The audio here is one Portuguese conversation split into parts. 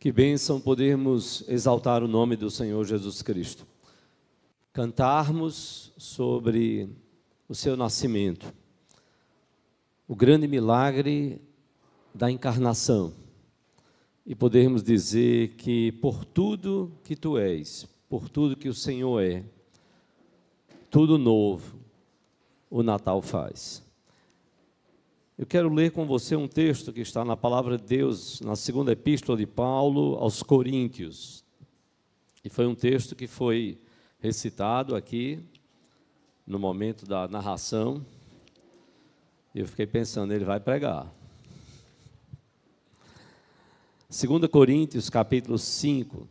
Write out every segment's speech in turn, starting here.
Que bênção podermos exaltar o nome do Senhor Jesus Cristo. Cantarmos sobre o seu nascimento, o grande milagre da encarnação. E podermos dizer que por tudo que tu és, por tudo que o Senhor é, tudo novo, o Natal faz. Eu quero ler com você um texto que está na Palavra de Deus, na segunda epístola de Paulo aos Coríntios. E foi um texto que foi recitado aqui, no momento da narração. E eu fiquei pensando, ele vai pregar. 2 Coríntios, capítulo 5,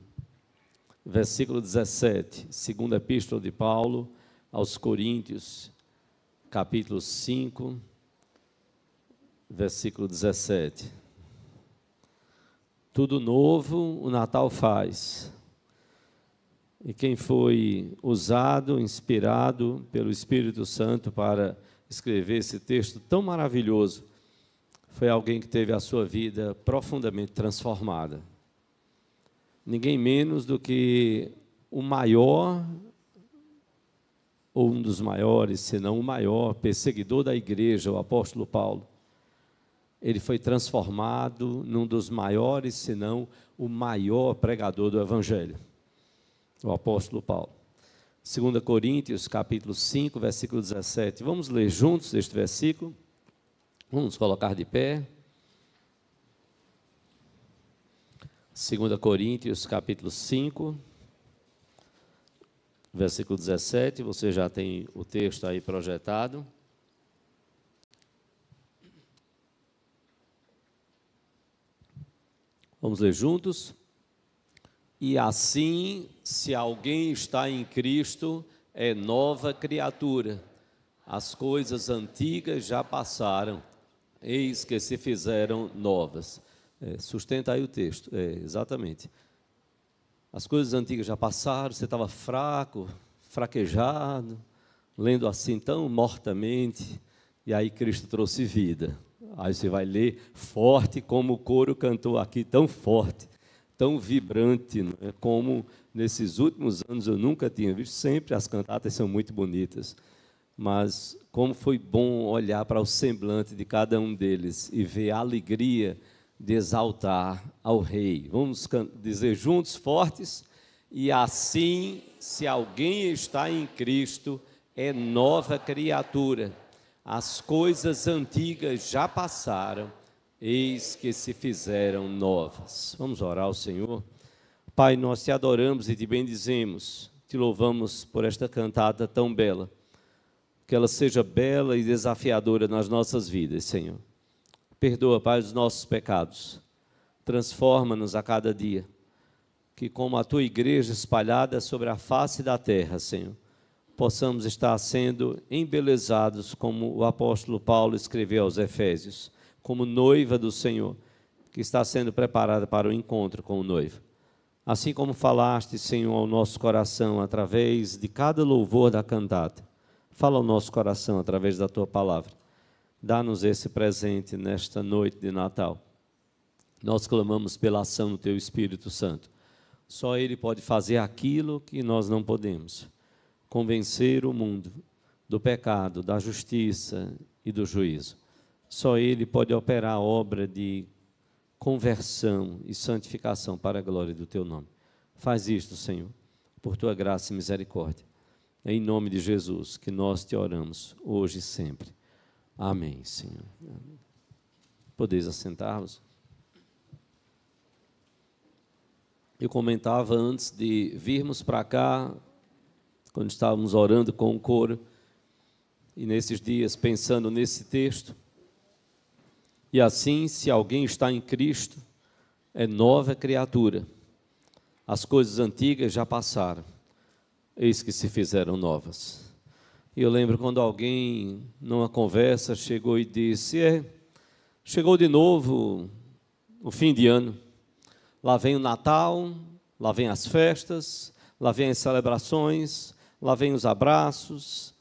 versículo 17. Segunda epístola de Paulo aos Coríntios, capítulo 5, versículo 17. Tudo novo o Natal faz. E quem foi usado, inspirado pelo Espírito Santo para escrever esse texto tão maravilhoso, foi alguém que teve a sua vida profundamente transformada. Ninguém menos do que o maior, ou um dos maiores, se não o maior, perseguidor da igreja, o apóstolo Paulo. Ele foi transformado num dos maiores, se não o maior pregador do Evangelho, o apóstolo Paulo. 2 Coríntios, capítulo 5, versículo 17. Vamos ler juntos este versículo? Vamos nos colocar de pé. 2 Coríntios, capítulo 5, versículo 17. Você já tem o texto aí projetado. Vamos ler juntos? E assim, se alguém está em Cristo, é nova criatura. As coisas antigas já passaram, eis que se fizeram novas. Sustenta aí o texto, exatamente. As coisas antigas já passaram, você estava fraco, fraquejado, lendo assim tão mortamente, e aí Cristo trouxe vida. Aí você vai ler forte, como o coro cantou aqui, tão forte, tão vibrante, não é? Como nesses últimos anos eu nunca tinha visto. Sempre as cantatas são muito bonitas, mas como foi bom olhar para o semblante de cada um deles e ver a alegria de exaltar ao Rei. Vamos dizer juntos, fortes: e assim, se alguém está em Cristo, é nova criatura. As coisas antigas já passaram, eis que se fizeram novas. Vamos orar ao Senhor. Pai, nós te adoramos e te bendizemos, te louvamos por esta cantada tão bela, que ela seja bela e desafiadora nas nossas vidas, Senhor. Perdoa, Pai, os nossos pecados, transforma-nos a cada dia, que como a tua igreja espalhada sobre a face da terra, Senhor, possamos estar sendo embelezados, como o apóstolo Paulo escreveu aos Efésios, como noiva do Senhor, que está sendo preparada para o encontro com o noivo. Assim como falaste, Senhor, ao nosso coração, através de cada louvor da cantata, fala ao nosso coração através da tua palavra. Dá-nos esse presente nesta noite de Natal. Nós clamamos pela ação do teu Espírito Santo. Só Ele pode fazer aquilo que nós não podemos. Convencer o mundo do pecado, da justiça e do juízo. Só Ele pode operar a obra de conversão e santificação para a glória do Teu nome. Faz isto, Senhor, por Tua graça e misericórdia. É em nome de Jesus que nós te oramos, hoje e sempre. Amém, Senhor. Podeis assentar-vos. Eu comentava antes de virmos para cá, quando estávamos orando com o coro, e nesses dias pensando nesse texto, e assim, se alguém está em Cristo, é nova criatura. As coisas antigas já passaram, eis que se fizeram novas. E eu lembro quando alguém, numa conversa, chegou e disse: chegou de novo o fim de ano, lá vem o Natal, lá vem as festas, lá vem as celebrações, lá vem os abraços,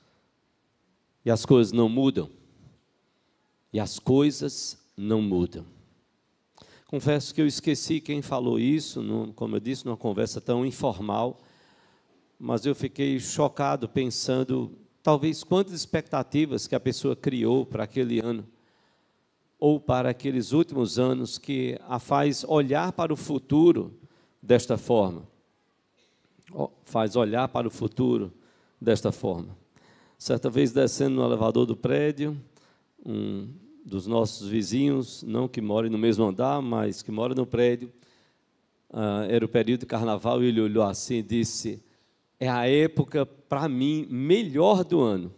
e as coisas não mudam. E as coisas não mudam. Confesso que eu esqueci quem falou isso, como eu disse, numa conversa tão informal, mas eu fiquei chocado pensando, talvez, quantas expectativas que a pessoa criou para aquele ano, ou para aqueles últimos anos, que a faz olhar para o futuro desta forma. Faz olhar para o futuro desta forma. Certa vez, descendo no elevador do prédio, um dos nossos vizinhos, não que more no mesmo andar, mas que mora no prédio, era o período de carnaval, e ele olhou assim e disse: é a época, para mim, melhor do ano,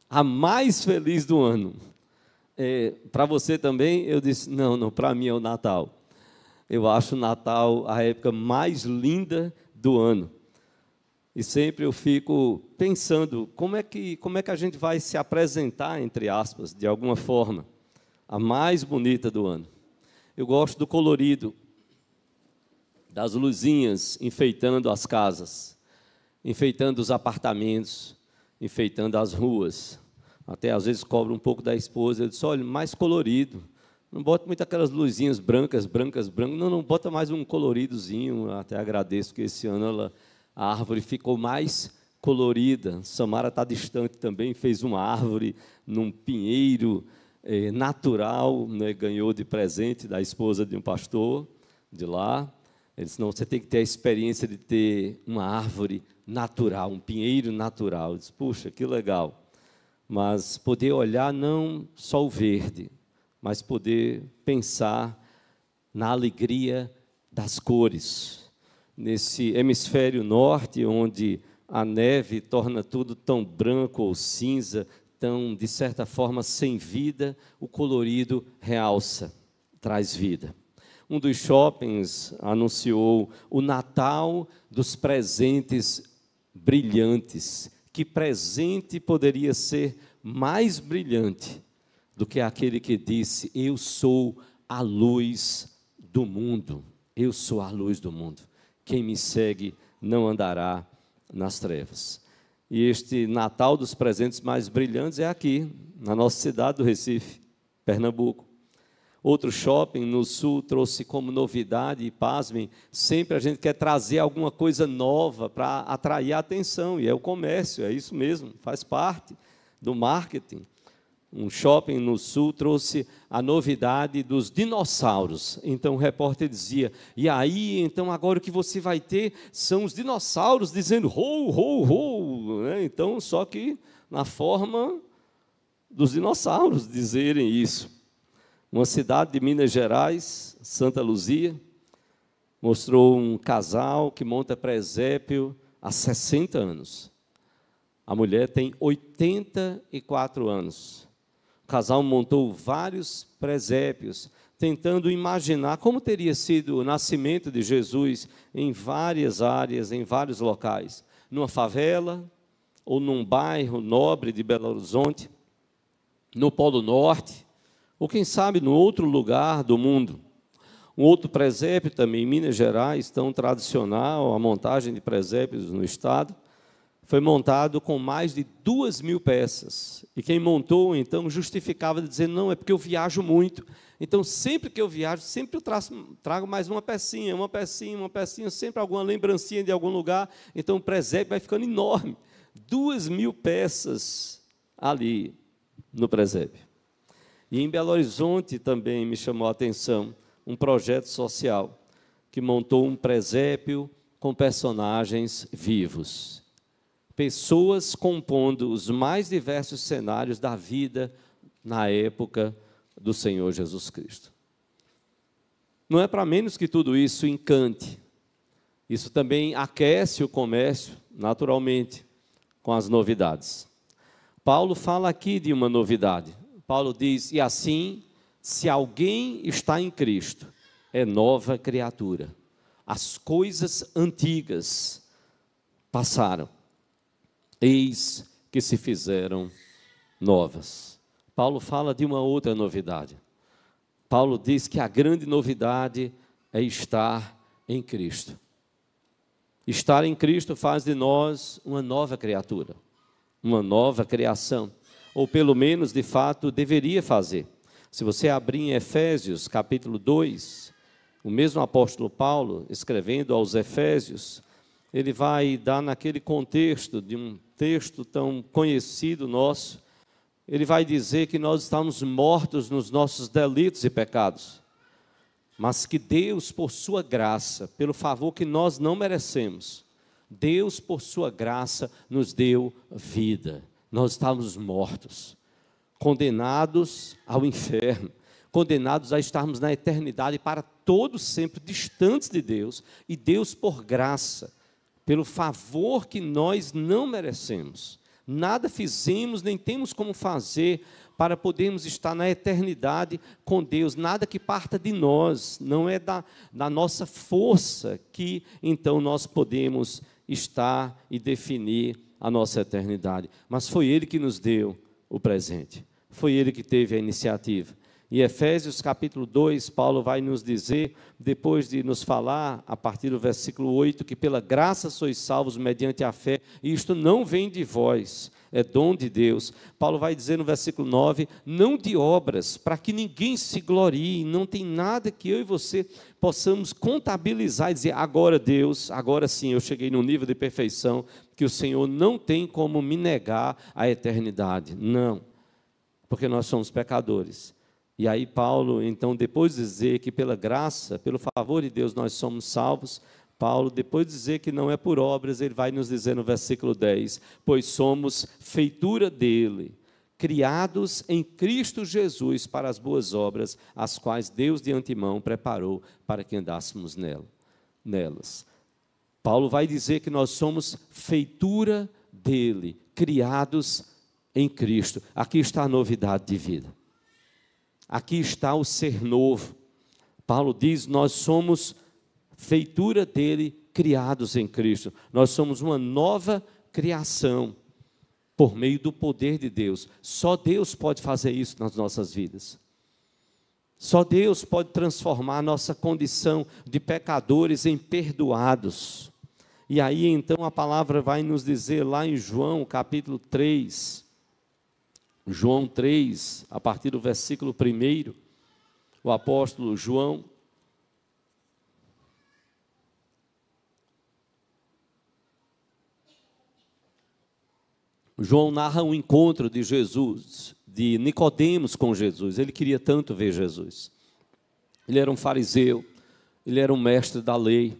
a mais feliz do ano. Para você também? Eu disse: não, para mim é o Natal. Eu acho o Natal a época mais linda do ano. E sempre eu fico pensando, como é que a gente vai se apresentar, entre aspas, de alguma forma, a mais bonita do ano. Eu gosto do colorido, das luzinhas enfeitando as casas, enfeitando os apartamentos, enfeitando as ruas. Até às vezes cobro um pouco da esposa, eu disse: olha, mais colorido, não bota muito aquelas luzinhas brancas, não, bota mais um coloridozinho. Até agradeço que esse ano a árvore ficou mais colorida. Samara está distante também, fez uma árvore num pinheiro natural, né, ganhou de presente da esposa de um pastor de lá. Ele disse: não, você tem que ter a experiência de ter uma árvore natural, um pinheiro natural. Eu disse: puxa, que legal. Mas poder olhar não só o verde, mas poder pensar na alegria das cores. Nesse hemisfério norte, onde a neve torna tudo tão branco ou cinza, tão, de certa forma, sem vida, o colorido realça, traz vida. Um dos shoppings anunciou o Natal dos presentes brilhantes. Que presente poderia ser mais brilhante do que aquele que disse: eu sou a luz do mundo. Eu sou a luz do mundo. Quem me segue não andará nas trevas. E este Natal dos presentes mais brilhantes é aqui, na nossa cidade do Recife, Pernambuco. Outro shopping no sul trouxe como novidade, e pasmem, sempre a gente quer trazer alguma coisa nova para atrair a atenção, e é o comércio, é isso mesmo, faz parte do marketing. Um shopping no sul trouxe a novidade dos dinossauros. Então o repórter dizia: e aí, então agora o que você vai ter são os dinossauros dizendo ho, ho, ho, né? Então, só que na forma dos dinossauros dizerem isso. Uma cidade de Minas Gerais, Santa Luzia, mostrou um casal que monta presépio há 60 anos. A mulher tem 84 anos. O casal montou vários presépios, tentando imaginar como teria sido o nascimento de Jesus em várias áreas, em vários locais. Numa favela, ou num bairro nobre de Belo Horizonte, no Polo Norte, ou quem sabe no outro lugar do mundo. Um outro presépio também em Minas Gerais, tão tradicional, a montagem de presépios no estado, foi montado com mais de 2.000 peças. E quem montou, então, justificava dizendo: não, é porque eu viajo muito. Então, sempre que eu viajo, sempre eu trago mais uma pecinha, sempre alguma lembrancinha de algum lugar. Então, o presépio vai ficando enorme. 2.000 peças ali no presépio. E em Belo Horizonte também me chamou a atenção um projeto social que montou um presépio com personagens vivos. Pessoas compondo os mais diversos cenários da vida na época do Senhor Jesus Cristo. Não é para menos que tudo isso encante. Isso também aquece o comércio, naturalmente, com as novidades. Paulo fala aqui de uma novidade. Paulo diz: e assim, se alguém está em Cristo, é nova criatura. As coisas antigas passaram, eis que se fizeram novas. Paulo fala de uma outra novidade. Paulo diz que a grande novidade é estar em Cristo. Estar em Cristo faz de nós uma nova criatura, uma nova criação, ou pelo menos, de fato, deveria fazer. Se você abrir em Efésios, capítulo 2, O mesmo apóstolo Paulo, escrevendo aos Efésios, ele vai dar naquele contexto de um texto tão conhecido nosso, ele vai dizer que nós estamos mortos nos nossos delitos e pecados, mas que Deus, por sua graça, pelo favor que nós não merecemos, Deus, por sua graça, nos deu vida. Nós estávamos mortos, condenados ao inferno, condenados a estarmos na eternidade para todos sempre distantes de Deus, e Deus, por graça, pelo favor que nós não merecemos, nada fizemos, nem temos como fazer para podermos estar na eternidade com Deus, nada que parta de nós, não é da nossa força que então nós podemos estar e definir a nossa eternidade, mas foi Ele que nos deu o presente, foi Ele que teve a iniciativa. Em Efésios capítulo 2, Paulo vai nos dizer, depois de nos falar, a partir do versículo 8, que pela graça sois salvos mediante a fé, e isto não vem de vós, é dom de Deus. Paulo vai dizer no versículo 9, não de obras, para que ninguém se glorie, não tem nada que eu e você possamos contabilizar e dizer, agora Deus, agora sim eu cheguei num nível de perfeição, que o Senhor não tem como me negar a eternidade. Não, porque nós somos pecadores. E aí Paulo, então, depois de dizer que pela graça, pelo favor de Deus, nós somos salvos, Paulo, depois de dizer que não é por obras, ele vai nos dizer no versículo 10, pois somos feitura dele, criados em Cristo Jesus para as boas obras, as quais Deus de antemão preparou para que andássemos nelas. Paulo vai dizer que nós somos feitura dele, criados em Cristo. Aqui está a novidade de vida. Aqui está o ser novo. Paulo diz, nós somos feitura dele, criados em Cristo. Nós somos uma nova criação, por meio do poder de Deus. Só Deus pode fazer isso nas nossas vidas. Só Deus pode transformar a nossa condição de pecadores em perdoados. E aí então a palavra vai nos dizer lá em João capítulo 3, João 3, a partir do versículo 1, o apóstolo João, narra um encontro de Jesus, de Nicodemos com Jesus. Ele queria tanto ver Jesus. Ele era um fariseu, ele era um mestre da lei,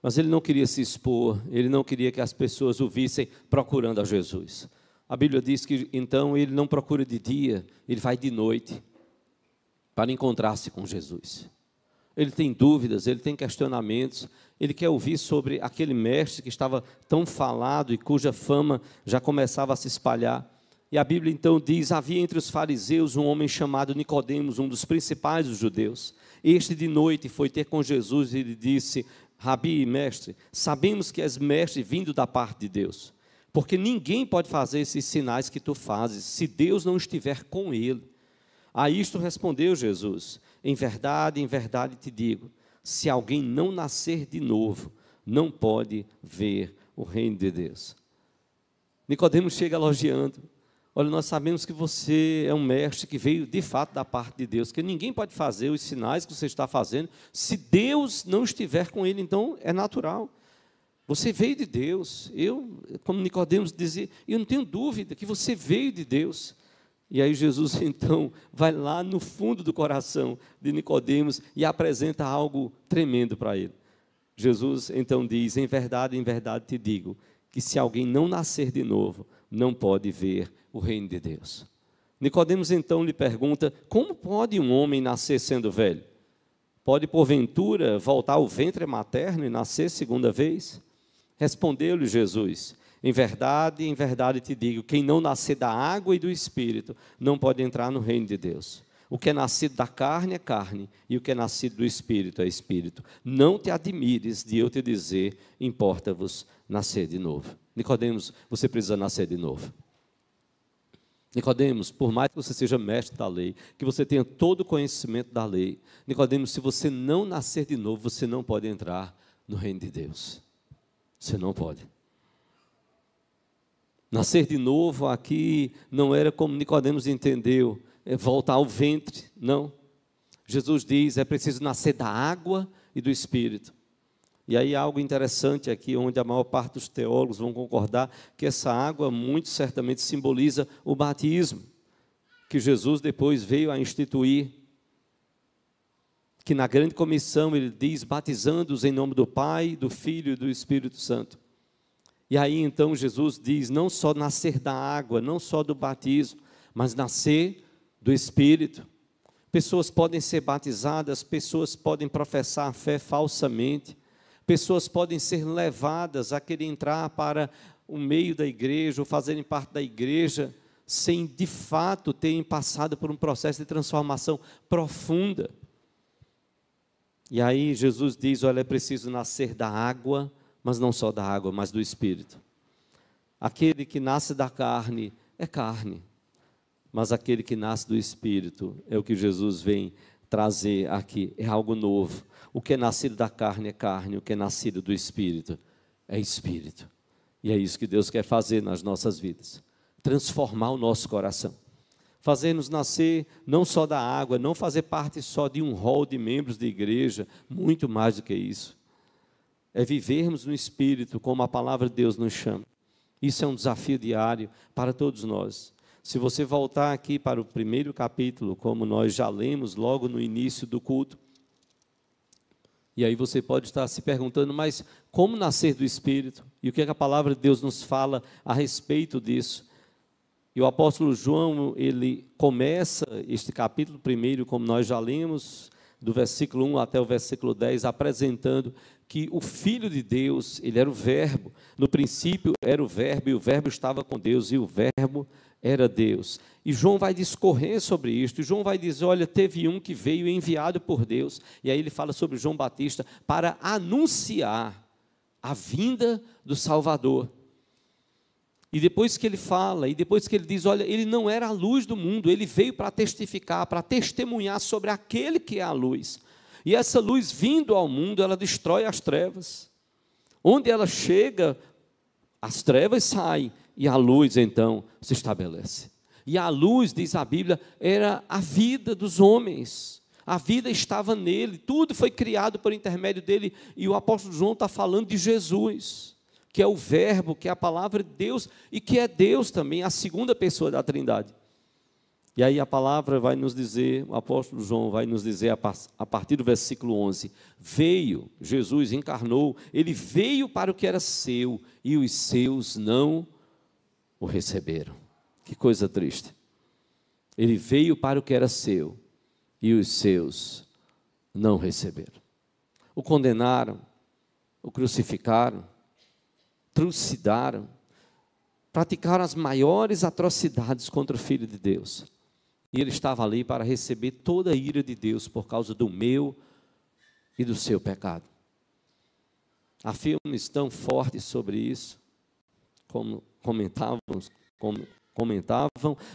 mas ele não queria se expor, ele não queria que as pessoas o vissem procurando a Jesus. A Bíblia diz que então ele não procura de dia, ele vai de noite para encontrar-se com Jesus. Ele tem dúvidas, ele tem questionamentos, ele quer ouvir sobre aquele mestre que estava tão falado e cuja fama já começava a se espalhar. E a Bíblia então diz, havia entre os fariseus um homem chamado Nicodemos, um dos principais dos judeus. Este de noite foi ter com Jesus e lhe disse, Rabi, mestre, sabemos que és mestre vindo da parte de Deus. Porque ninguém pode fazer esses sinais que tu fazes, se Deus não estiver com ele. A isto respondeu Jesus, em verdade te digo, se alguém não nascer de novo, não pode ver o reino de Deus. Nicodemos chega elogiando, olha, nós sabemos que você é um mestre que veio de fato da parte de Deus, que ninguém pode fazer os sinais que você está fazendo, se Deus não estiver com ele, então é natural. Você veio de Deus. Eu, como Nicodemos dizia, eu não tenho dúvida que você veio de Deus. E aí Jesus então vai lá no fundo do coração de Nicodemos e apresenta algo tremendo para ele. Jesus então diz, em verdade te digo, que se alguém não nascer de novo, não pode ver o reino de Deus. Nicodemos então lhe pergunta, como pode um homem nascer sendo velho? Pode porventura voltar ao ventre materno e nascer segunda vez? Respondeu-lhe Jesus, em verdade te digo, quem não nascer da água e do Espírito, não pode entrar no reino de Deus. O que é nascido da carne é carne, e o que é nascido do Espírito é Espírito. Não te admires de eu te dizer, importa-vos nascer de novo. Nicodemos, você precisa nascer de novo. Nicodemos, por mais que você seja mestre da lei, que você tenha todo o conhecimento da lei, Nicodemos, se você não nascer de novo, você não pode entrar no reino de Deus. Você não pode. Nascer de novo aqui não era como Nicodemos entendeu, é voltar ao ventre, não. Jesus diz, é preciso nascer da água e do Espírito. E aí algo interessante aqui, onde a maior parte dos teólogos vão concordar, que essa água muito certamente simboliza o batismo, que Jesus depois veio a instituir, que na grande comissão ele diz, batizando-os em nome do Pai, do Filho e do Espírito Santo. E aí então Jesus diz, não só nascer da água, não só do batismo, mas nascer do Espírito. Pessoas podem ser batizadas, pessoas podem professar a fé falsamente, pessoas podem ser levadas a querer entrar para o meio da igreja, ou fazerem parte da igreja, sem de fato terem passado por um processo de transformação profunda. E aí Jesus diz, olha, é preciso nascer da água, mas não só da água, mas do Espírito. Aquele que nasce da carne é carne, mas aquele que nasce do Espírito é o que Jesus vem trazer aqui, é algo novo. O que é nascido da carne é carne, o que é nascido do Espírito é Espírito. E é isso que Deus quer fazer nas nossas vidas, transformar o nosso coração, fazer-nos nascer não só da água, não fazer parte só de um rol de membros de igreja, muito mais do que isso. É vivermos no Espírito, como a palavra de Deus nos chama. Isso é um desafio diário para todos nós. Se você voltar aqui para o primeiro capítulo, como nós já lemos logo no início do culto, e aí você pode estar se perguntando, mas como nascer do Espírito? E o que é que a palavra de Deus nos fala a respeito disso? E o apóstolo João, ele começa este capítulo primeiro, como nós já lemos, do versículo 1 até o versículo 10, apresentando que o Filho de Deus, ele era o Verbo. No princípio era o Verbo, e o Verbo estava com Deus, e o Verbo era Deus. E João vai discorrer sobre isto, e João vai dizer, olha, teve um que veio enviado por Deus, e aí ele fala sobre João Batista, para anunciar a vinda do Salvador. E depois que ele fala, e depois que ele diz, olha, ele não era a luz do mundo, ele veio para testificar, para testemunhar sobre aquele que é a luz. E essa luz vindo ao mundo, ela destrói as trevas. Onde ela chega, as trevas saem, e a luz então se estabelece. E a luz, diz a Bíblia, era a vida dos homens. A vida estava nele, tudo foi criado por intermédio dele, e o apóstolo João está falando de Jesus, que é o Verbo, que é a palavra de Deus, e que é Deus também, a segunda pessoa da Trindade. E aí a palavra vai nos dizer, o apóstolo João vai nos dizer a partir do versículo 11, veio, Jesus encarnou, ele veio para o que era seu, e os seus não o receberam. Que coisa triste. Ele veio para o que era seu, e os seus não receberam. O condenaram, o crucificaram, trucidaram, praticaram as maiores atrocidades contra o Filho de Deus. E ele estava ali para receber toda a ira de Deus por causa do meu e do seu pecado. Há filmes tão fortes sobre isso, como comentavam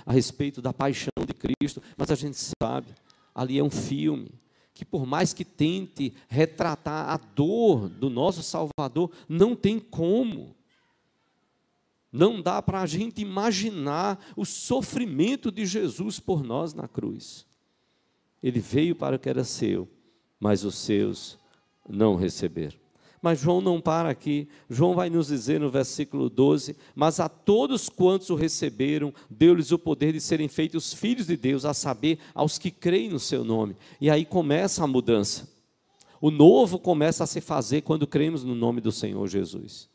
a respeito da paixão de Cristo, mas a gente sabe, ali é um filme, que por mais que tente retratar a dor do nosso Salvador, não tem como. Não dá para a gente imaginar o sofrimento de Jesus por nós na cruz. Ele veio para o que era seu, mas os seus não receberam. Mas João não para aqui. João vai nos dizer no versículo 12, mas a todos quantos o receberam, deu-lhes o poder de serem feitos filhos de Deus, a saber, aos que creem no seu nome. E aí começa a mudança. O novo começa a se fazer quando cremos no nome do Senhor Jesus.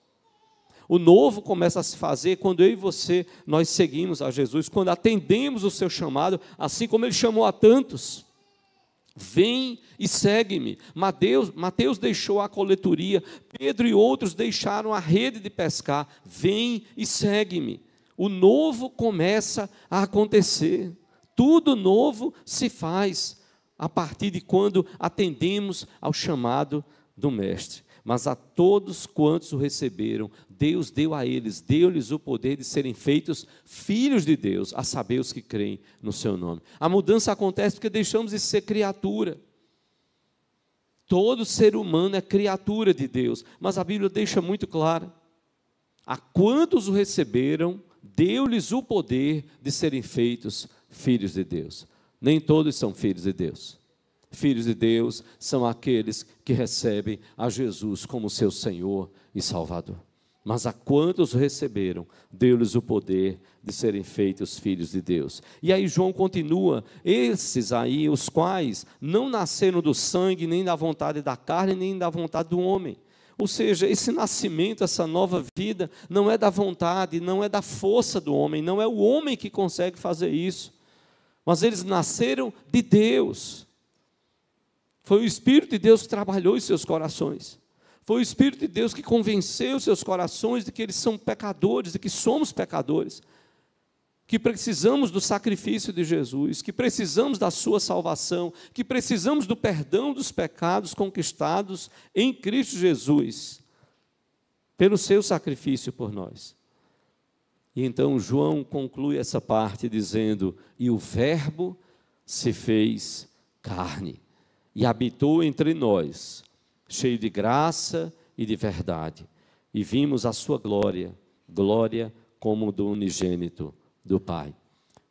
O novo começa a se fazer quando eu e você, nós seguimos a Jesus, quando atendemos o seu chamado, assim como ele chamou a tantos. Vem e segue-me. Mateus deixou a coletoria, Pedro e outros deixaram a rede de pescar. Vem e segue-me. O novo começa a acontecer. Tudo novo se faz a partir de quando atendemos ao chamado do Mestre. Mas a todos quantos o receberam, Deus deu a eles, deu-lhes o poder de serem feitos filhos de Deus, a saber os que creem no seu nome. A mudança acontece porque deixamos de ser criatura. Todo ser humano é criatura de Deus, mas a Bíblia deixa muito claro, a quantos o receberam, deu-lhes o poder de serem feitos filhos de Deus. Nem todos são filhos de Deus. Filhos de Deus são aqueles que recebem a Jesus como seu Senhor e Salvador. Mas a quantos o receberam, deu-lhes o poder de serem feitos filhos de Deus. E aí João continua, esses aí, os quais não nasceram do sangue, nem da vontade da carne, nem da vontade do homem. Ou seja, esse nascimento, essa nova vida, não é da vontade, não é da força do homem, não é o homem que consegue fazer isso. Mas eles nasceram de Deus. Foi o Espírito de Deus que trabalhou em seus corações. Foi o Espírito de Deus que convenceu seus corações de que eles são pecadores, de que somos pecadores, que precisamos do sacrifício de Jesus, que precisamos da sua salvação, que precisamos do perdão dos pecados conquistados em Cristo Jesus, pelo seu sacrifício por nós. E então João conclui essa parte dizendo, e o Verbo se fez carne, e habitou entre nós, cheio de graça e de verdade, e vimos a sua glória, glória como do unigênito do Pai.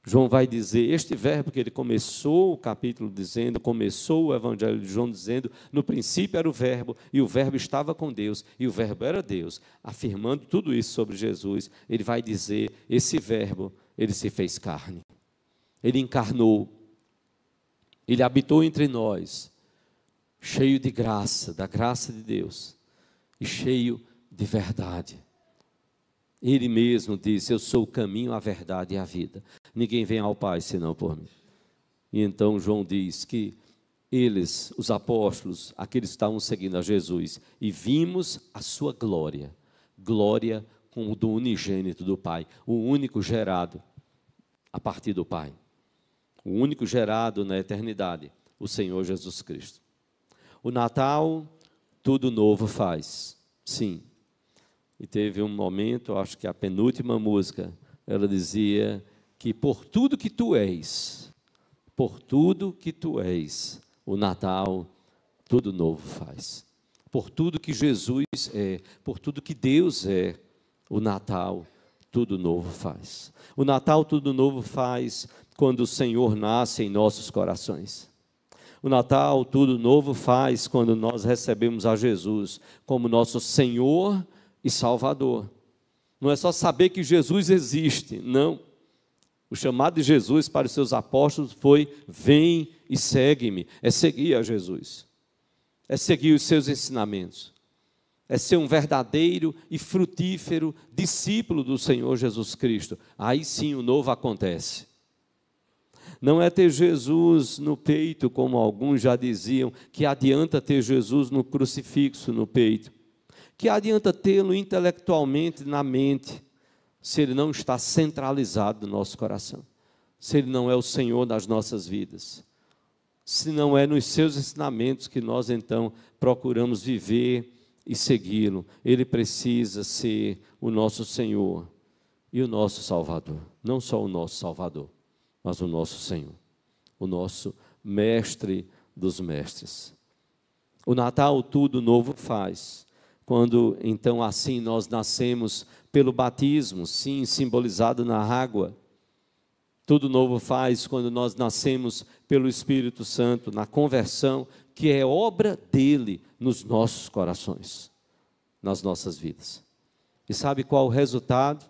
João vai dizer, este verbo que ele começou o capítulo dizendo, começou o evangelho de João dizendo, no princípio era o verbo, e o verbo estava com Deus, e o verbo era Deus, afirmando tudo isso sobre Jesus. Ele vai dizer, esse verbo, ele se fez carne, ele encarnou, ele habitou entre nós, cheio de graça, da graça de Deus, e cheio de verdade. Ele mesmo disse, eu sou o caminho, a verdade e a vida. Ninguém vem ao Pai senão por mim. E então João diz que eles, os apóstolos, aqueles que estavam seguindo a Jesus, e vimos a sua glória, glória como do unigênito do Pai, o único gerado a partir do Pai, o único gerado na eternidade, o Senhor Jesus Cristo. O Natal, tudo novo faz, sim. E teve um momento, acho que a penúltima música, ela dizia que por tudo que tu és, o Natal, tudo novo faz. Por tudo que Jesus é, por tudo que Deus é, o Natal, tudo novo faz. O Natal, tudo novo faz quando o Senhor nasce em nossos corações. O Natal, tudo novo faz quando nós recebemos a Jesus como nosso Senhor e Salvador. Não é só saber que Jesus existe, não. O chamado de Jesus para os seus apóstolos foi, vem e segue-me, é seguir a Jesus, é seguir os seus ensinamentos, é ser um verdadeiro e frutífero discípulo do Senhor Jesus Cristo. Aí sim o novo acontece. Não é ter Jesus no peito, como alguns já diziam, que adianta ter Jesus no crucifixo, no peito. Que adianta tê-lo intelectualmente na mente, se ele não está centralizado no nosso coração, se ele não é o Senhor das nossas vidas, se não é nos seus ensinamentos que nós então procuramos viver e segui-lo. Ele precisa ser o nosso Senhor e o nosso Salvador, não só o nosso Salvador, mas o nosso Senhor, o nosso Mestre dos mestres. O Natal tudo novo faz, quando então assim nós nascemos pelo batismo, sim, simbolizado na água. Tudo novo faz quando nós nascemos pelo Espírito Santo, na conversão, que é obra dele nos nossos corações, nas nossas vidas. E sabe qual o resultado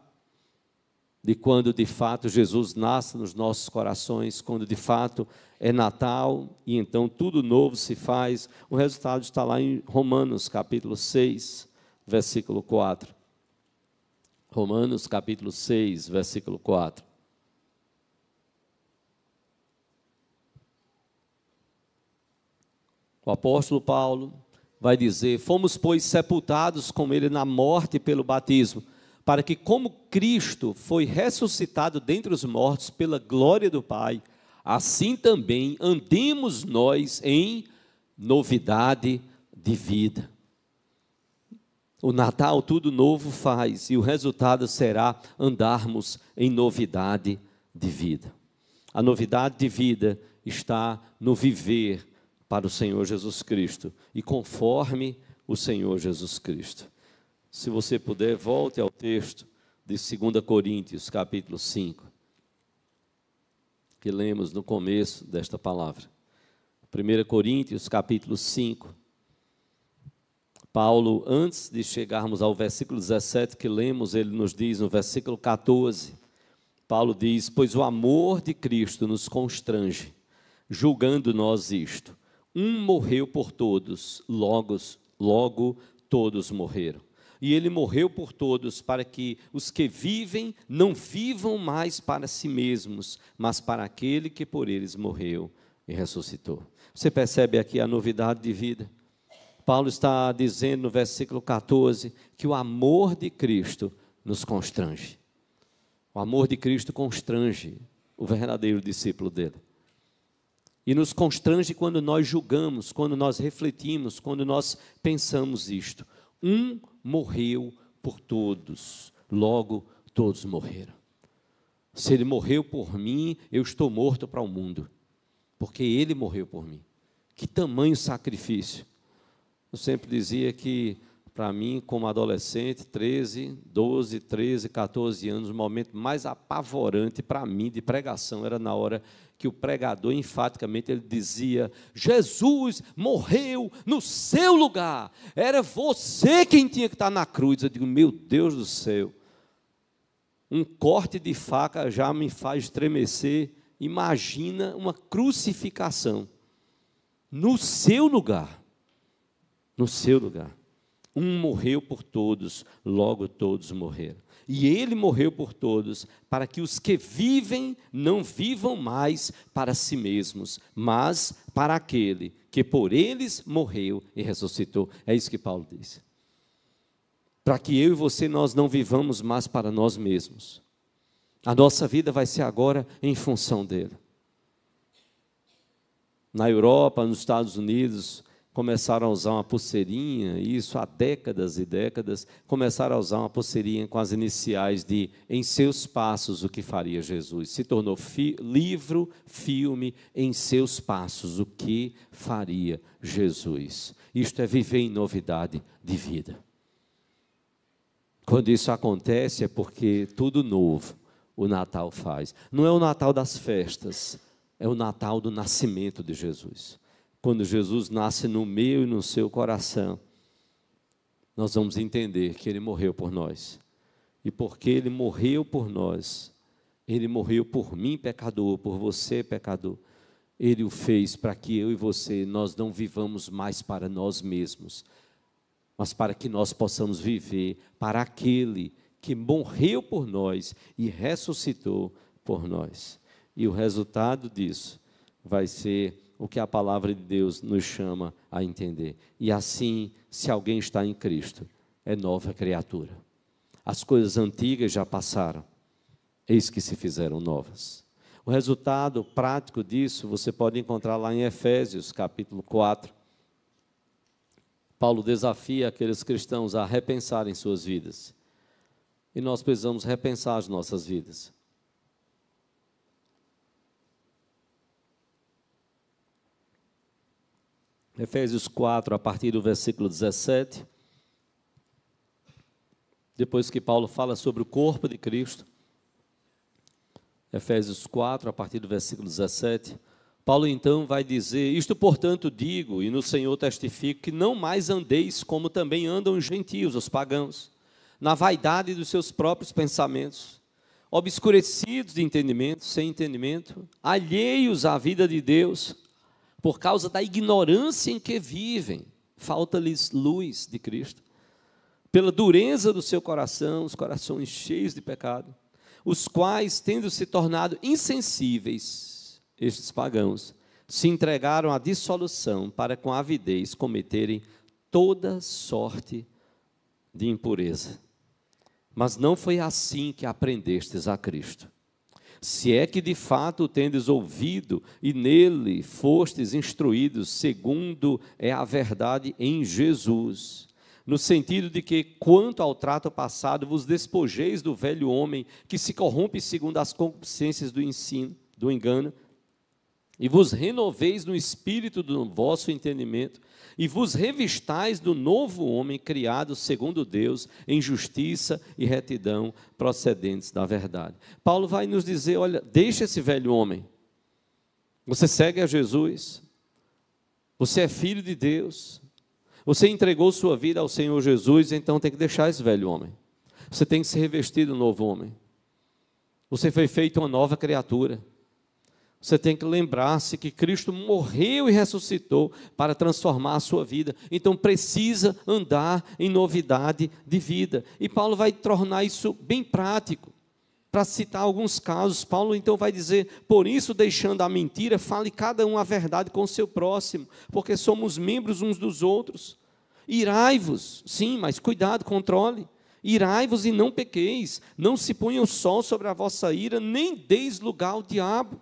de quando de fato Jesus nasce nos nossos corações, quando de fato é Natal e então tudo novo se faz? O resultado está lá em Romanos capítulo 6, versículo 4. Romanos capítulo 6, versículo 4. O apóstolo Paulo vai dizer, fomos, pois, sepultados com ele na morte pelo batismo, para que, como Cristo foi ressuscitado dentre os mortos pela glória do Pai, assim também andemos nós em novidade de vida. O Natal tudo novo faz, e o resultado será andarmos em novidade de vida. A novidade de vida está no viver para o Senhor Jesus Cristo e conforme o Senhor Jesus Cristo. Se você puder, volte ao texto de 2 Coríntios, capítulo 5, que lemos no começo desta palavra. 1 Coríntios, capítulo 5. Paulo, antes de chegarmos ao versículo 17 que lemos, ele nos diz no versículo 14, Paulo diz: pois o amor de Cristo nos constrange, julgando nós isto: um morreu por todos, logo todos morreram. E ele morreu por todos, para que os que vivem não vivam mais para si mesmos, mas para aquele que por eles morreu e ressuscitou. Você percebe aqui a novidade de vida? Paulo está dizendo no versículo 14 que o amor de Cristo nos constrange. O amor de Cristo constrange o verdadeiro discípulo dele. E nos constrange quando nós julgamos, quando nós refletimos, quando nós pensamos isto. Um morreu por todos, logo todos morreram. Se ele morreu por mim, eu estou morto para o mundo, porque ele morreu por mim. Que tamanho sacrifício! Eu sempre dizia que, para mim, como adolescente, 12, 13, 14 anos, o momento mais apavorante para mim de pregação era na hora que o pregador, enfaticamente, ele dizia: Jesus morreu no seu lugar, era você quem tinha que estar na cruz. Eu digo: meu Deus do céu, um corte de faca já me faz estremecer. Imagina uma crucificação no seu lugar. No seu lugar. Um morreu por todos, logo todos morreram. E ele morreu por todos, para que os que vivem não vivam mais para si mesmos, mas para aquele que por eles morreu e ressuscitou. É isso que Paulo diz. Para que eu e você, nós não vivamos mais para nós mesmos. A nossa vida vai ser agora em função dele. Na Europa, nos Estados Unidos, começaram a usar uma pulseirinha, isso há décadas e décadas, começaram a usar uma pulseirinha com as iniciais de Em Seus Passos, o que faria Jesus. Se tornou livro, filme, Em Seus Passos, o que faria Jesus. Isto é viver em novidade de vida. Quando isso acontece é porque tudo novo o Natal faz. Não é o Natal das festas, é o Natal do nascimento de Jesus. Quando Jesus nasce no meu e no seu coração, nós vamos entender que Ele morreu por nós. E porque Ele morreu por nós, Ele morreu por mim, pecador, por você, pecador. Ele o fez para que eu e você, nós não vivamos mais para nós mesmos, mas para que nós possamos viver para aquele que morreu por nós e ressuscitou por nós. E o resultado disso vai ser o que a palavra de Deus nos chama a entender. E assim, se alguém está em Cristo, é nova criatura. As coisas antigas já passaram, eis que se fizeram novas. O resultado prático disso, você pode encontrar lá em Efésios, capítulo 4. Paulo desafia aqueles cristãos a repensarem suas vidas. E nós precisamos repensar as nossas vidas. Efésios 4, a partir do versículo 17, depois que Paulo fala sobre o corpo de Cristo, Efésios 4, a partir do versículo 17, Paulo então vai dizer: isto, portanto, digo, e no Senhor testifico, que não mais andeis como também andam os gentios, os pagãos, na vaidade dos seus próprios pensamentos, obscurecidos de entendimento, sem entendimento, alheios à vida de Deus, por causa da ignorância em que vivem, falta-lhes luz de Cristo, pela dureza do seu coração, os corações cheios de pecado, os quais, tendo se tornado insensíveis, estes pagãos, se entregaram à dissolução para com avidez cometerem toda sorte de impureza. Mas não foi assim que aprendestes a Cristo. Se é que de fato tendes ouvido e nele fostes instruídos, segundo é a verdade em Jesus, no sentido de que, quanto ao trato passado, vos despojeis do velho homem que se corrompe segundo as concupiscências do ensino, do engano, e vos renoveis no espírito do vosso entendimento, e vos revistais do novo homem criado segundo Deus, em justiça e retidão procedentes da verdade. Paulo vai nos dizer: olha, deixa esse velho homem, você segue a Jesus, Você é filho de Deus. Você entregou sua vida ao Senhor Jesus, então tem que deixar esse velho homem. Você tem que se revestir do novo homem. Você foi feito uma nova criatura. Você tem que lembrar-se que Cristo morreu e ressuscitou para transformar a sua vida. Então precisa andar em novidade de vida. E Paulo vai tornar isso bem prático. Para citar alguns casos, Paulo então vai dizer: por isso, deixando a mentira, fale cada um a verdade com o seu próximo, porque somos membros uns dos outros. Irai-vos, sim, mas cuidado, controle. Irai-vos e não pequeis, não se ponha o sol sobre a vossa ira, nem deis lugar ao diabo.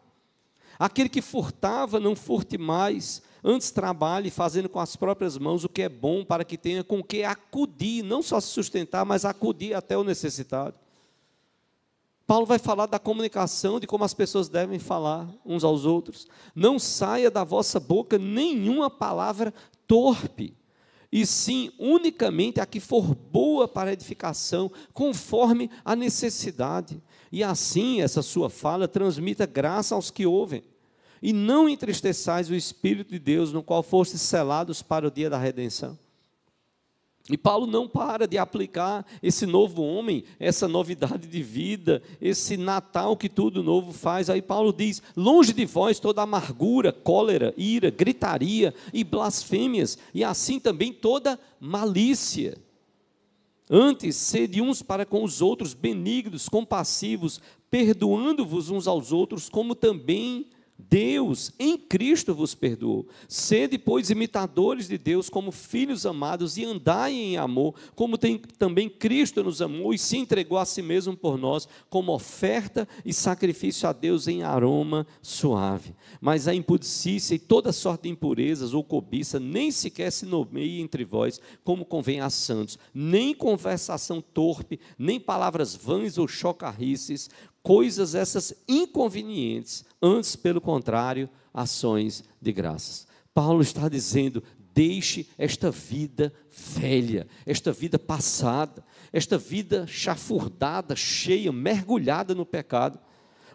Aquele que furtava, não furte mais, antes trabalhe, fazendo com as próprias mãos o que é bom, para que tenha com que acudir, não só se sustentar, mas acudir até o necessitado. Paulo vai falar da comunicação, de como as pessoas devem falar uns aos outros. Não saia da vossa boca nenhuma palavra torpe, e sim unicamente a que for boa para edificação, conforme a necessidade. E assim essa sua fala transmita graça aos que ouvem. E não entristeçais o Espírito de Deus, no qual fostes selados para o dia da redenção. E Paulo não para de aplicar esse novo homem, essa novidade de vida, esse Natal que tudo novo faz. Aí Paulo diz: longe de vós toda amargura, cólera, ira, gritaria e blasfêmias, e assim também toda malícia. Antes, sede uns para com os outros benignos, compassivos, perdoando-vos uns aos outros, como também Deus em Cristo vos perdoou. Sede, pois, imitadores de Deus como filhos amados, e andai em amor, como também Cristo nos amou e se entregou a si mesmo por nós, como oferta e sacrifício a Deus em aroma suave. Mas a impudicícia e toda sorte de impurezas ou cobiça nem sequer se nomeie entre vós, como convém a santos, nem conversação torpe, nem palavras vãs ou chocarrices, coisas essas inconvenientes, antes, pelo contrário, ações de graças. Paulo está dizendo: deixe esta vida velha, esta vida passada, esta vida chafurdada, cheia, mergulhada no pecado.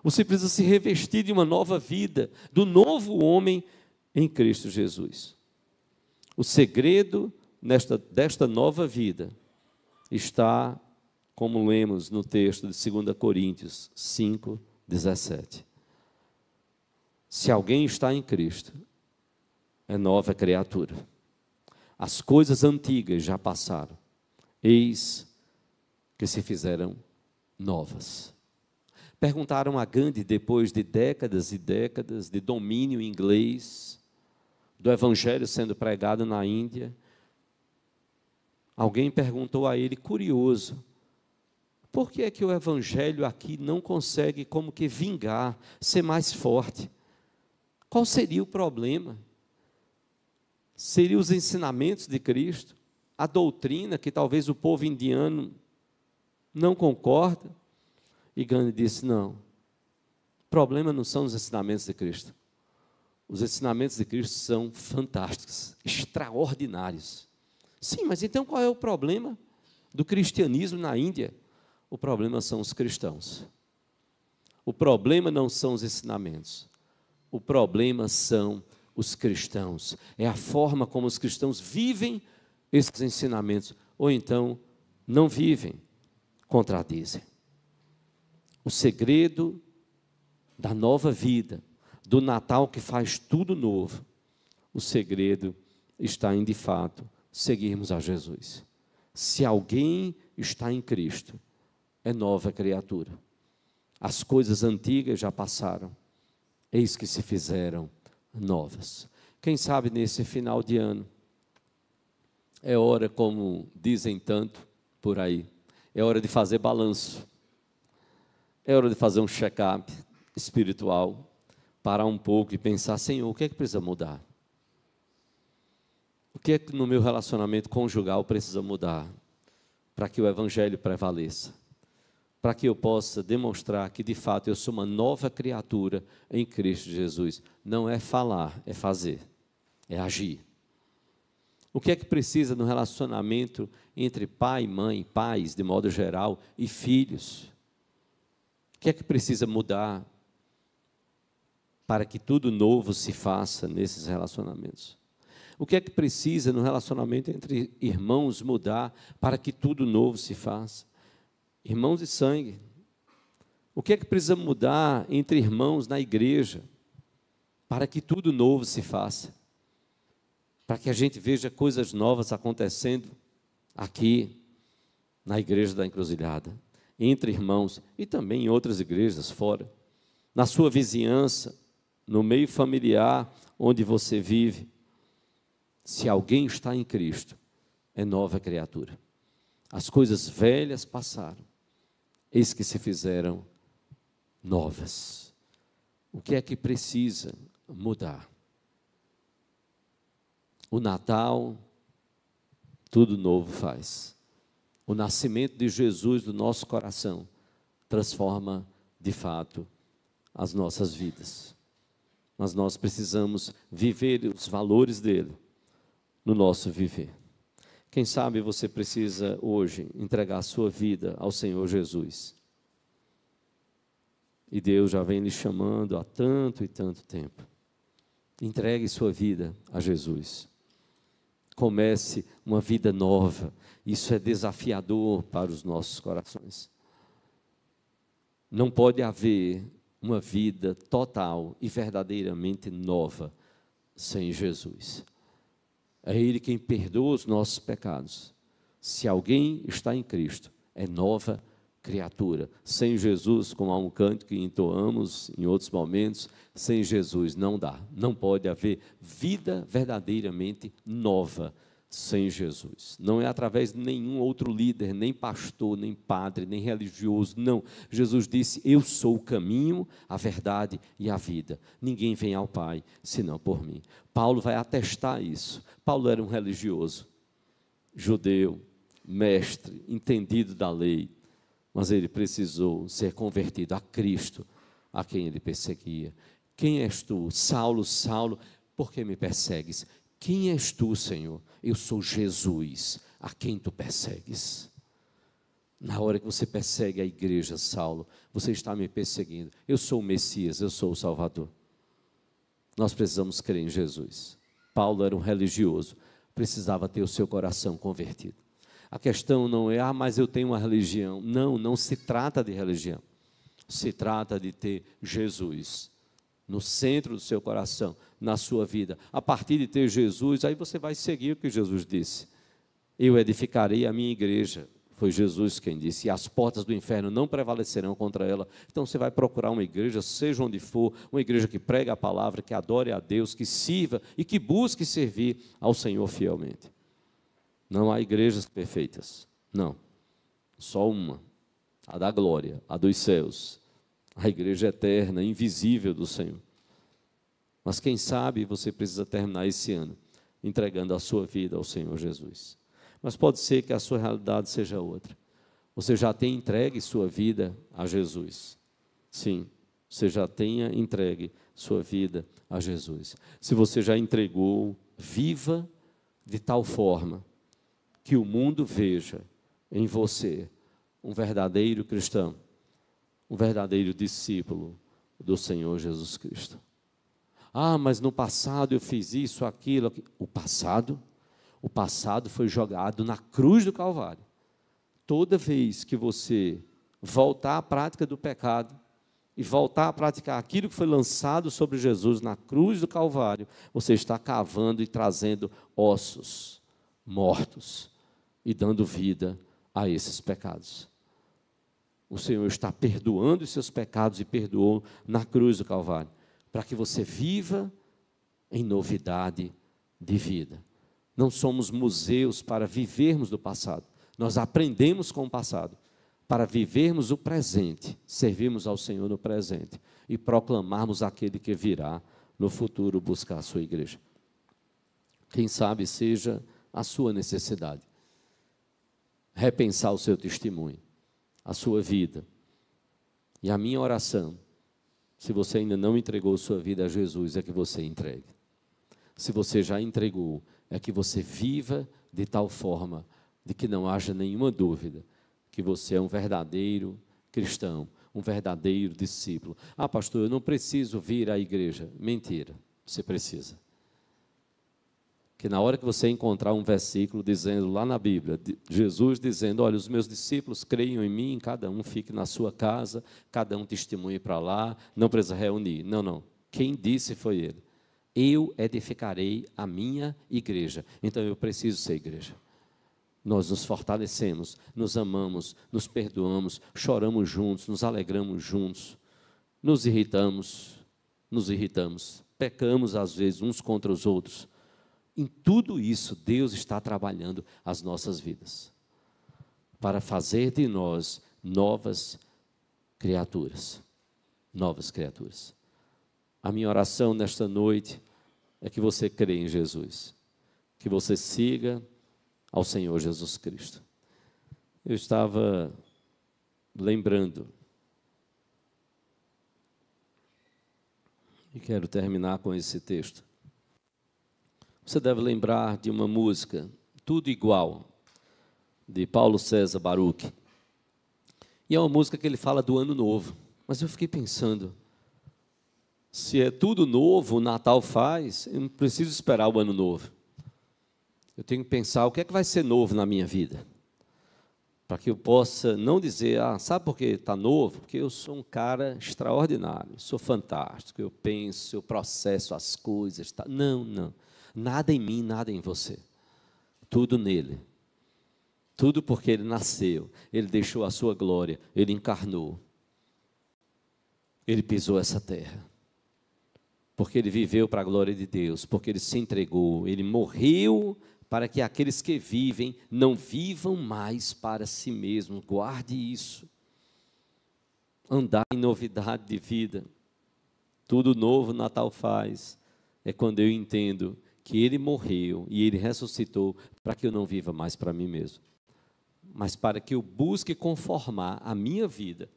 Você precisa se revestir de uma nova vida, do novo homem em Cristo Jesus. O segredo desta nova vida está, como lemos no texto de 2 Coríntios 5, 17. Se alguém está em Cristo, é nova criatura. As coisas antigas já passaram, eis que se fizeram novas. Perguntaram a Gandhi, depois de décadas e décadas de domínio inglês, do evangelho sendo pregado na Índia, alguém perguntou a ele, curioso: por que é que o evangelho aqui não consegue como que vingar, ser mais forte? Qual seria o problema? Seria os ensinamentos de Cristo? A doutrina que talvez o povo indiano não concorda? E Gandhi disse: não, o problema não são os ensinamentos de Cristo. Os ensinamentos de Cristo são fantásticos, extraordinários. Sim, mas então qual é o problema do cristianismo na Índia? O problema são os cristãos. O problema não são os ensinamentos. O problema são os cristãos. É a forma como os cristãos vivem esses ensinamentos, ou então não vivem, contradizem. O segredo da nova vida, do Natal que faz tudo novo, o segredo está em, de fato, seguirmos a Jesus. Se alguém está em Cristo, é nova criatura. As coisas antigas já passaram, eis que se fizeram novas. Quem sabe nesse final de ano, é hora, como dizem tanto por aí, é hora de fazer balanço, é hora de fazer um check-up espiritual, parar um pouco e pensar: Senhor, o que é que precisa mudar? O que é que no meu relacionamento conjugal precisa mudar para que o evangelho prevaleça? Para que eu possa demonstrar que de fato eu sou uma nova criatura em Cristo Jesus. Não é falar, é fazer, é agir. O que é que precisa no relacionamento entre pai, mãe, pais, de modo geral, e filhos? O que é que precisa mudar para que tudo novo se faça nesses relacionamentos? O que é que precisa no relacionamento entre irmãos mudar para que tudo novo se faça? Irmãos de sangue. O que é que precisa mudar entre irmãos na igreja para que tudo novo se faça? Para que a gente veja coisas novas acontecendo aqui na igreja da Encruzilhada, entre irmãos e também em outras igrejas fora, na sua vizinhança, no meio familiar onde você vive. Se alguém está em Cristo, é nova criatura. As coisas velhas passaram, eis que se fizeram novas. O que é que precisa mudar? O Natal, tudo novo faz. O nascimento de Jesus do nosso coração transforma, de fato, as nossas vidas. Mas nós precisamos viver os valores dele no nosso viver. Quem sabe você precisa hoje entregar a sua vida ao Senhor Jesus. E Deus já vem lhe chamando há tanto e tanto tempo. Entregue sua vida a Jesus. Comece uma vida nova. Isso é desafiador para os nossos corações. Não pode haver uma vida total e verdadeiramente nova sem Jesus. É Ele quem perdoa os nossos pecados. Se alguém está em Cristo, é nova criatura. Sem Jesus, como há um canto que entoamos em outros momentos, sem Jesus não dá. Não pode haver vida verdadeiramente nova sem Jesus. Não é através de nenhum outro líder, nem pastor, nem padre, nem religioso, não. Jesus disse: eu sou o caminho, a verdade e a vida. Ninguém vem ao Pai, senão por mim. Paulo vai atestar isso. Paulo era um religioso, judeu, mestre, entendido da lei, mas ele precisou ser convertido a Cristo, a quem ele perseguia. Quem és tu? Saulo, Saulo, por que me persegues? Quem és tu, Senhor? Eu sou Jesus, a quem tu persegues. Na hora que você persegue a igreja, Saulo, você está me perseguindo. Eu sou o Messias, eu sou o Salvador. Nós precisamos crer em Jesus. Paulo era um religioso, precisava ter o seu coração convertido. A questão não é, mas eu tenho uma religião. Não, não se trata de religião. Se trata de ter Jesus no centro do seu coração, na sua vida. A partir de ter Jesus, aí você vai seguir o que Jesus disse. Eu edificarei a minha igreja. Foi Jesus quem disse, e as portas do inferno não prevalecerão contra ela. Então você vai procurar uma igreja, seja onde for, uma igreja que prega a palavra, que adore a Deus, que sirva e que busque servir ao Senhor fielmente. Não há igrejas perfeitas, não. Só uma, a da glória, a dos céus. A igreja eterna, invisível do Senhor. Mas quem sabe você precisa terminar esse ano entregando a sua vida ao Senhor Jesus. Mas pode ser que a sua realidade seja outra. Você já tem entregue sua vida a Jesus. Sim, você já tenha entregue sua vida a Jesus. Se você já entregou, viva de tal forma que o mundo veja em você um verdadeiro cristão, um verdadeiro discípulo do Senhor Jesus Cristo. Ah, mas no passado eu fiz isso, aquilo. O passado foi jogado na cruz do Calvário. Toda vez que você voltar à prática do pecado e voltar a praticar aquilo que foi lançado sobre Jesus na cruz do Calvário, você está cavando e trazendo ossos mortos e dando vida a esses pecados. O Senhor está perdoando os seus pecados e perdoou na cruz do Calvário, para que você viva em novidade de vida. Não somos museus para vivermos do passado. Nós aprendemos com o passado para vivermos o presente, servirmos ao Senhor no presente e proclamarmos aquele que virá no futuro buscar a sua igreja. Quem sabe seja a sua necessidade. Repensar o seu testemunho, a sua vida. E a minha oração, se você ainda não entregou sua vida a Jesus, é que você entregue. Se você já entregou, é que você viva de tal forma de que não haja nenhuma dúvida que você é um verdadeiro cristão, um verdadeiro discípulo. Ah, pastor, eu não preciso vir à igreja. Mentira, você precisa. que na hora que você encontrar um versículo dizendo lá na Bíblia, Jesus dizendo, olha, os meus discípulos creiam em mim, cada um fique na sua casa, cada um testemunhe para lá, não precisa reunir. Não, não. Quem disse foi ele. Eu edificarei a minha igreja. Então eu preciso ser igreja. Nós nos fortalecemos, nos amamos, nos perdoamos, choramos juntos, nos alegramos juntos, nos irritamos, pecamos às vezes uns contra os outros. Em tudo isso, Deus está trabalhando as nossas vidas, para fazer de nós novas criaturas. Novas criaturas. A minha oração nesta noite é que você creia em Jesus, que você siga ao Senhor Jesus Cristo. Eu estava lembrando, e quero terminar com esse texto. Você deve lembrar de uma música, Tudo Igual, de Paulo César Baruch. E é uma música que ele fala do ano novo. Mas eu fiquei pensando, se é tudo novo, o Natal faz, eu não preciso esperar o ano novo. Eu tenho que pensar o que é que vai ser novo na minha vida. Para que eu possa não dizer, sabe por que está novo? Porque eu sou um cara extraordinário, sou fantástico, eu penso, eu processo as coisas. Tá. Não, não. Nada em mim, nada em você. Tudo nele. Tudo porque ele nasceu, ele deixou a sua glória, ele encarnou. Ele pisou essa terra. Porque ele viveu para a glória de Deus, porque ele se entregou, ele morreu para que aqueles que vivem não vivam mais para si mesmos. Guarde isso. Andar em novidade de vida. Tudo novo Natal faz. É quando eu entendo que ele morreu e ele ressuscitou para que eu não viva mais para mim mesmo, mas para que eu busque conformar a minha vida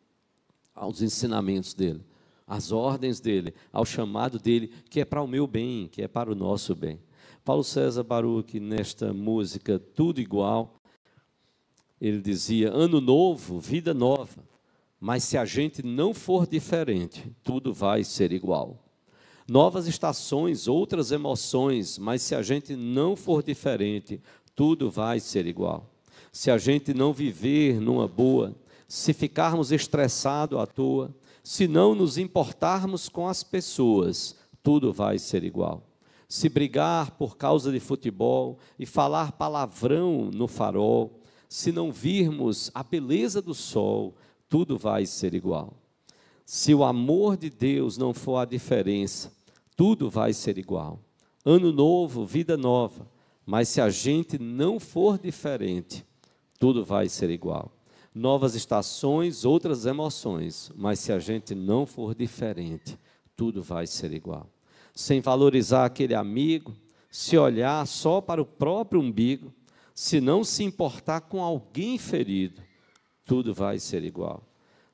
aos ensinamentos dele, às ordens dele, ao chamado dele, que é para o meu bem, que é para o nosso bem. Paulo César Baruch, nesta música Tudo Igual, ele dizia, ano novo, vida nova, mas se a gente não for diferente, tudo vai ser igual. Novas estações, outras emoções, mas se a gente não for diferente, tudo vai ser igual. Se a gente não viver numa boa, se ficarmos estressados à toa, se não nos importarmos com as pessoas, tudo vai ser igual. Se brigar por causa de futebol e falar palavrão no farol, se não virmos a beleza do sol, tudo vai ser igual. Se o amor de Deus não for a diferença, tudo vai ser igual. Ano novo, vida nova, mas se a gente não for diferente, tudo vai ser igual. Novas estações, outras emoções, mas se a gente não for diferente, tudo vai ser igual. Sem valorizar aquele amigo, se olhar só para o próprio umbigo, se não se importar com alguém ferido, tudo vai ser igual.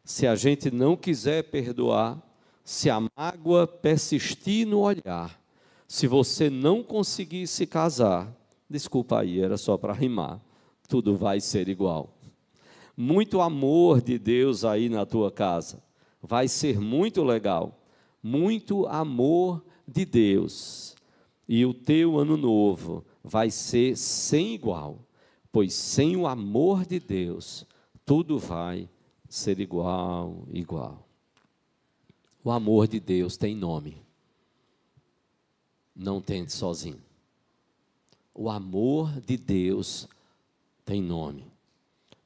Se a gente não quiser perdoar, se a mágoa persistir no olhar, se você não conseguir se casar, desculpa aí, era só para rimar, tudo vai ser igual. Muito amor de Deus aí na tua casa, vai ser muito legal, muito amor de Deus, e o teu ano novo vai ser sem igual, pois sem o amor de Deus, tudo vai ser igual, igual. O amor de Deus tem nome. Não tente sozinho. O amor de Deus tem nome.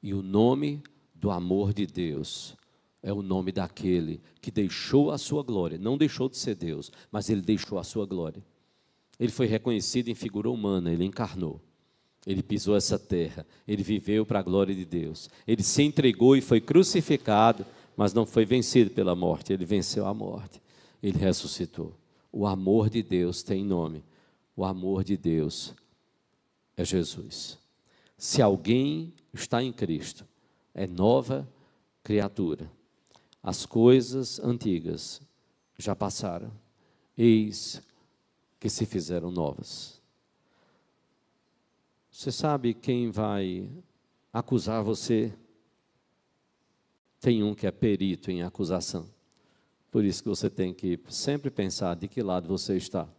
E o nome do amor de Deus é o nome daquele que deixou a sua glória. Não deixou de ser Deus, mas ele deixou a sua glória. Ele foi reconhecido em figura humana, ele encarnou. Ele pisou essa terra, ele viveu para a glória de Deus. Ele se entregou e foi crucificado, mas não foi vencido pela morte, ele venceu a morte. Ele ressuscitou. O amor de Deus tem nome. O amor de Deus é Jesus. Se alguém está em Cristo, é nova criatura. As coisas antigas já passaram, eis que se fizeram novas. Você sabe quem vai acusar você? Tem um que é perito em acusação. Por isso que você tem que sempre pensar de que lado você está.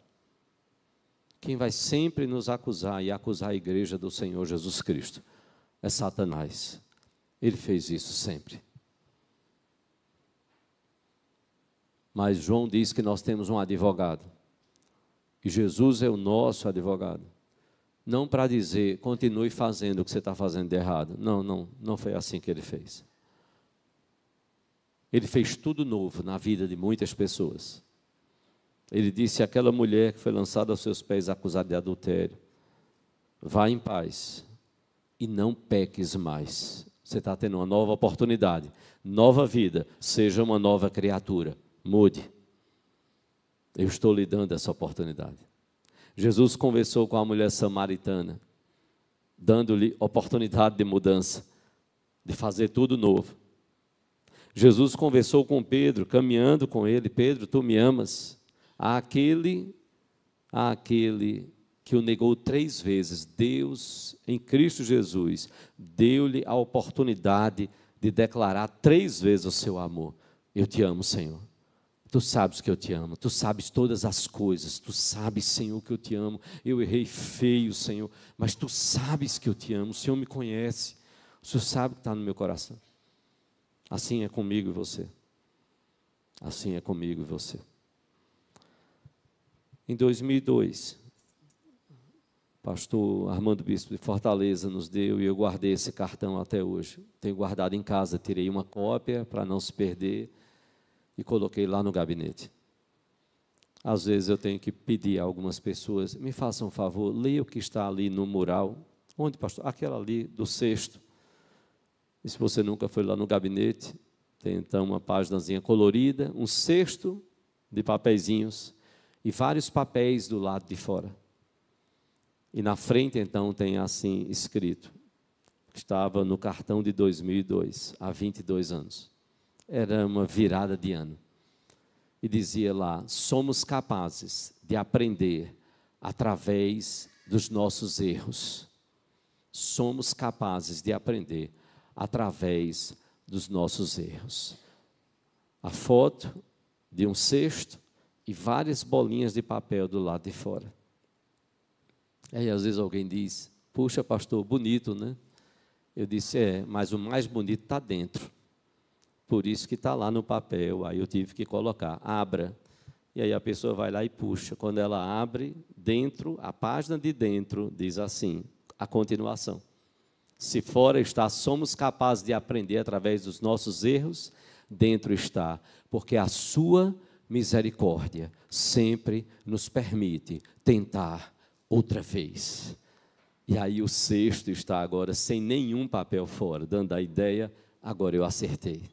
Quem vai sempre nos acusar e acusar a igreja do Senhor Jesus Cristo é Satanás. Ele fez isso sempre. Mas João diz que nós temos um advogado. E Jesus é o nosso advogado. Não para dizer, continue fazendo o que você está fazendo de errado. Não foi assim que ele fez. Ele fez tudo novo na vida de muitas pessoas. Ele disse àquela mulher que foi lançada aos seus pés acusada de adultério: vá em paz e não peques mais. Você está tendo uma nova oportunidade, nova vida, seja uma nova criatura. Mude. Eu estou lhe dando essa oportunidade. Jesus conversou com a mulher samaritana, dando-lhe oportunidade de mudança, de fazer tudo novo. Jesus conversou com Pedro, caminhando com ele: Pedro, tu me amas? Aquele que o negou 3 vezes, Deus, em Cristo Jesus, deu-lhe a oportunidade de declarar 3 vezes o seu amor. Eu te amo, Senhor. Tu sabes que eu te amo, tu sabes todas as coisas, tu sabes, Senhor, que eu te amo. Eu errei feio, Senhor, mas tu sabes que eu te amo, o Senhor me conhece, o Senhor sabe o que está no meu coração. Assim é comigo e você. Assim é comigo e você. Em 2002, o pastor Armando Bispo de Fortaleza nos deu, e eu guardei esse cartão até hoje. Tenho guardado em casa, tirei uma cópia para não se perder e coloquei lá no gabinete. Às vezes eu tenho que pedir a algumas pessoas: me façam um favor, leia o que está ali no mural. Onde, pastor? Aquela ali do 6º. E se você nunca foi lá no gabinete, tem então uma paginazinha colorida, um cesto de papeizinhos e vários papéis do lado de fora. E na frente então tem assim escrito, estava no cartão de 2002, há 22 anos. Era uma virada de ano. E dizia lá: somos capazes de aprender através dos nossos erros. Somos capazes de aprender através dos nossos erros. A foto de um cesto e várias bolinhas de papel do lado de fora. Aí às vezes alguém diz: puxa, pastor, bonito, né? Eu disse: mas o mais bonito está dentro. Por isso que está lá no papel. Aí eu tive que colocar: abra. E aí a pessoa vai lá e puxa. Quando ela abre, dentro, a página de dentro diz assim, a continuação: se fora está, somos capazes de aprender através dos nossos erros, dentro está, porque a sua misericórdia sempre nos permite tentar outra vez. E aí o cesto está agora sem nenhum papel fora, dando a ideia: agora eu acertei.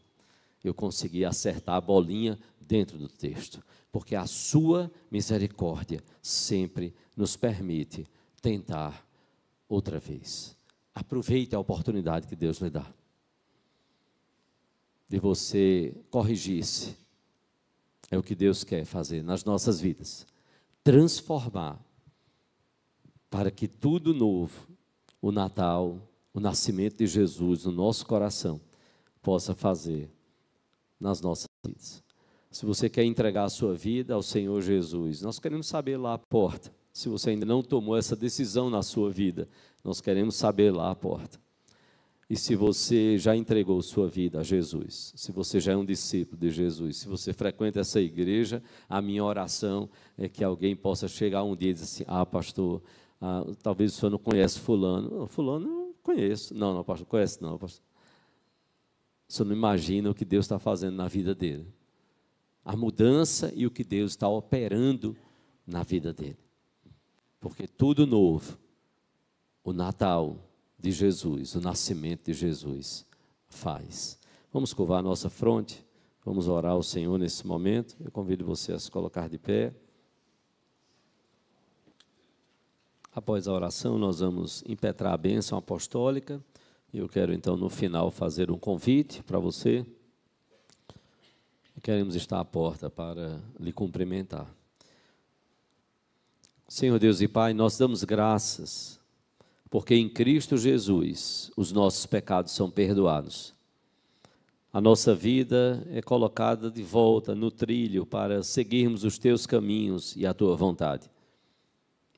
Eu consegui acertar a bolinha dentro do texto, porque a sua misericórdia sempre nos permite tentar outra vez. Aproveite a oportunidade que Deus lhe dá de você corrigir-se. É o que Deus quer fazer nas nossas vidas, transformar, para que tudo novo, o Natal, o nascimento de Jesus no nosso coração, possa fazer nas nossas vidas. Se você quer entregar a sua vida ao Senhor Jesus, nós queremos saber lá à porta. Se você ainda não tomou essa decisão na sua vida, nós queremos saber lá à porta. E se você já entregou sua vida a Jesus, se você já é um discípulo de Jesus, se você frequenta essa igreja, a minha oração é que alguém possa chegar um dia e dizer assim: pastor, talvez o senhor não conhece fulano. Fulano não conheço. Não, pastor, conhece não, pastor. O senhor não imagina o que Deus está fazendo na vida dele. A mudança e o que Deus está operando na vida dele. Porque tudo novo, o Natal de Jesus, o nascimento de Jesus faz. Vamos curvar a nossa fronte, vamos orar ao Senhor nesse momento. Eu convido você a se colocar de pé. Após a oração, nós vamos impetrar a bênção apostólica. Eu quero então no final fazer um convite para você. Queremos estar à porta para lhe cumprimentar. Senhor Deus e Pai, nós damos graças, porque em Cristo Jesus os nossos pecados são perdoados. A nossa vida é colocada de volta no trilho para seguirmos os Teus caminhos e a Tua vontade.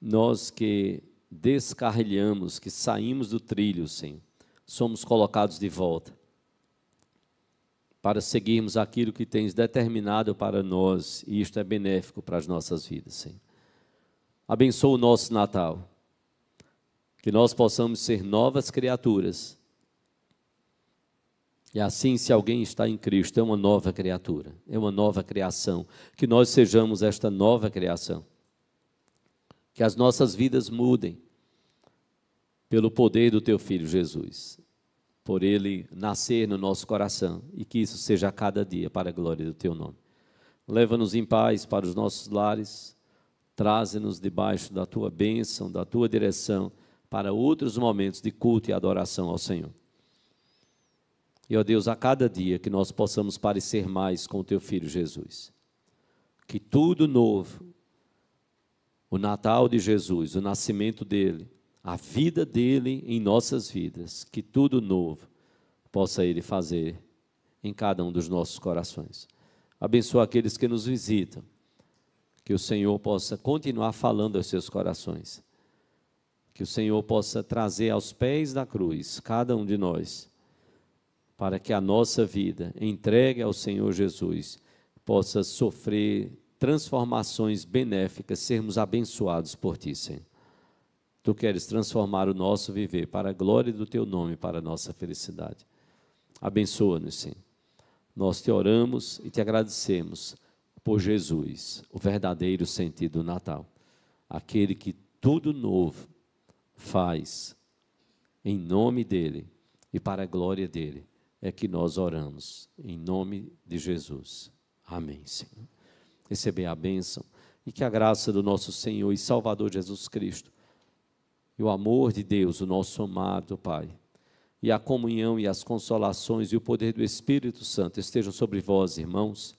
nós que descarrilhamos, que saímos do trilho, Senhor, somos colocados de volta para seguirmos aquilo que tens determinado para nós, e isto é benéfico para as nossas vidas, Senhor. Abençoa o nosso Natal, que nós possamos ser novas criaturas. E assim, se alguém está em Cristo, é uma nova criatura, é uma nova criação, que nós sejamos esta nova criação. Que as nossas vidas mudem pelo poder do Teu Filho Jesus, por Ele nascer no nosso coração, e que isso seja a cada dia para a glória do Teu nome. Leva-nos em paz para os nossos lares, traze-nos debaixo da Tua bênção, da Tua direção, para outros momentos de culto e adoração ao Senhor. E, ó Deus, a cada dia que nós possamos parecer mais com o Teu Filho Jesus, que tudo novo, o Natal de Jesus, o nascimento dele, a vida dele em nossas vidas, que tudo novo possa Ele fazer em cada um dos nossos corações. Abençoa aqueles que nos visitam, que o Senhor possa continuar falando aos seus corações, que o Senhor possa trazer aos pés da cruz cada um de nós, para que a nossa vida, entregue ao Senhor Jesus, possa sofrer transformações benéficas, sermos abençoados por Ti, Senhor. Tu queres transformar o nosso viver para a glória do Teu nome, para a nossa felicidade. Abençoa-nos, Senhor. Nós Te oramos e Te agradecemos por Jesus, o verdadeiro sentido do Natal, aquele que tudo novo faz, em nome dEle e para a glória dEle, é que nós oramos, em nome de Jesus. Amém, Senhor. Receber a bênção e que a graça do nosso Senhor e Salvador Jesus Cristo, e o amor de Deus, o nosso amado Pai, e a comunhão e as consolações e o poder do Espírito Santo estejam sobre vós, irmãos,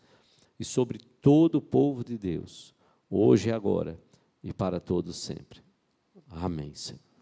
e sobre todo o povo de Deus, hoje e agora, e para todos sempre. Amém, Senhor.